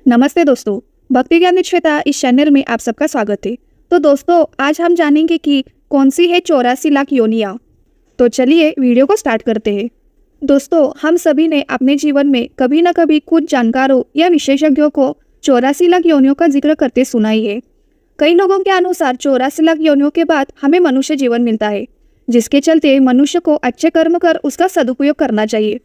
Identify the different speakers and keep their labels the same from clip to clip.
Speaker 1: नमस्ते दोस्तों, भक्ति ज्ञान निश्चयता इस चैनल में आप सबका स्वागत है। तो दोस्तों, आज हम जानेंगे कि कौन सी है 84 लाख योनियाँ। तो चलिए वीडियो को स्टार्ट करते हैं। दोस्तों, हम सभी ने अपने जीवन में कभी न कभी कुछ जानकारों या विशेषज्ञों को 84 लाख योनियों का जिक्र करते सुना ही है। कई लोगों के अनुसार 84 लाख योनियों के बाद हमें मनुष्य जीवन मिलता है, जिसके चलते मनुष्य को अच्छे कर्म कर उसका सदुपयोग करना चाहिए।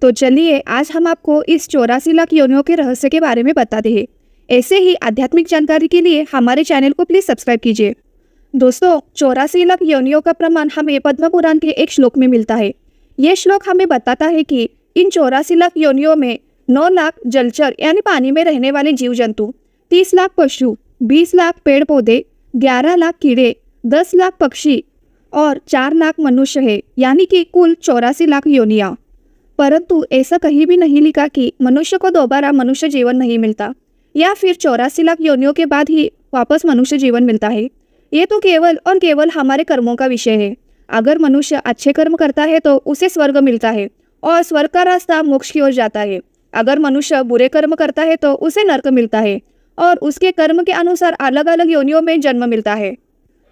Speaker 1: तो चलिए आज हम आपको इस 84 लाख योनियों के रहस्य के बारे में बताते हैं। ऐसे ही आध्यात्मिक जानकारी के लिए हमारे चैनल को प्लीज सब्सक्राइब कीजिए। दोस्तों, 84 लाख योनियों का प्रमाण हमें पद्म पुराण के एक श्लोक में मिलता है। यह श्लोक हमें बताता है कि इन 84 लाख योनियों में 9 लाख जलचर यानी पानी में रहने वाले जीव जंतु, 30 लाख पशु, 20 लाख पेड़ पौधे, 11 लाख कीड़े, 10 लाख पक्षी और 4 लाख मनुष्य है, यानी कि कुल 84 लाख योनियाँ। परंतु ऐसा कहीं भी नहीं लिखा कि मनुष्य को दोबारा मनुष्य जीवन नहीं मिलता या फिर 84 लाख योनियों के बाद ही वापस मनुष्य जीवन मिलता है। ये तो केवल और केवल हमारे कर्मों का विषय है। अगर मनुष्य अच्छे कर्म करता है तो उसे स्वर्ग मिलता है और स्वर्ग का रास्ता मोक्ष की ओर जाता है। अगर मनुष्य बुरे कर्म करता है तो उसे नरक मिलता है और उसके कर्म के अनुसार अलग अलग योनियों में जन्म मिलता है।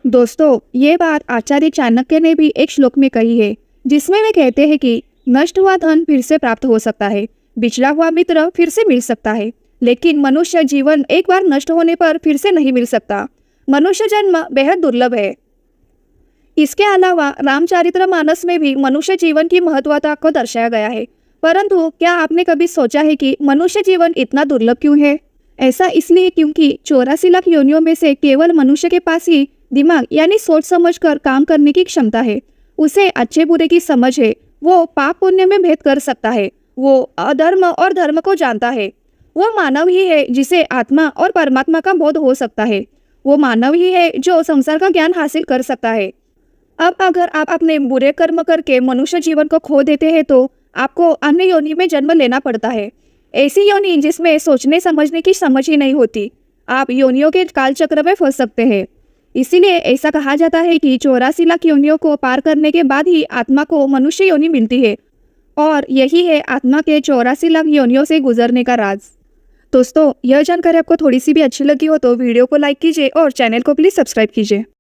Speaker 1: दोस्तों, ये बात आचार्य चाणक्य ने भी एक श्लोक में कही है, जिसमें वे कहते हैं कि नष्ट हुआ धन फिर से प्राप्त हो सकता है, बिछड़ा हुआ मित्र फिर से मिल सकता है, लेकिन मनुष्य जीवन एक बार नष्ट होने पर फिर से नहीं मिल सकता। मनुष्य जन्म बेहद दुर्लभ है। इसके अलावा रामचरितमानस में भी मनुष्य जीवन की महत्वता को दर्शाया गया है। परंतु क्या आपने कभी सोचा है कि मनुष्य जीवन इतना दुर्लभ क्यों है? ऐसा इसलिए क्योंकि 84 लाख योनियों में से केवल मनुष्य के पास ही दिमाग यानी सोच समझ कर काम करने की क्षमता है। उसे अच्छे बुरे की समझ है। वो पाप पुण्य में भेद कर सकता है। वो अधर्म और धर्म को जानता है। वो मानव ही है जिसे आत्मा और परमात्मा का बोध हो सकता है। वो मानव ही है जो संसार का ज्ञान हासिल कर सकता है। अब अगर आप अपने बुरे कर्म करके मनुष्य जीवन को खो देते हैं तो आपको अन्य योनि में जन्म लेना पड़ता है। ऐसी योनि जिसमें सोचने समझने की समझ ही नहीं होती। आप योनियों के काल चक्र में फंस सकते हैं। इसीलिए ऐसा कहा जाता है कि 84 लाख योनियों को पार करने के बाद ही आत्मा को मनुष्य योनि मिलती है और यही है आत्मा के 84 लाख योनियों से गुजरने का राज। दोस्तों, यह जानकारी आपको थोड़ी सी भी अच्छी लगी हो तो वीडियो को लाइक कीजिए और चैनल को प्लीज सब्सक्राइब कीजिए।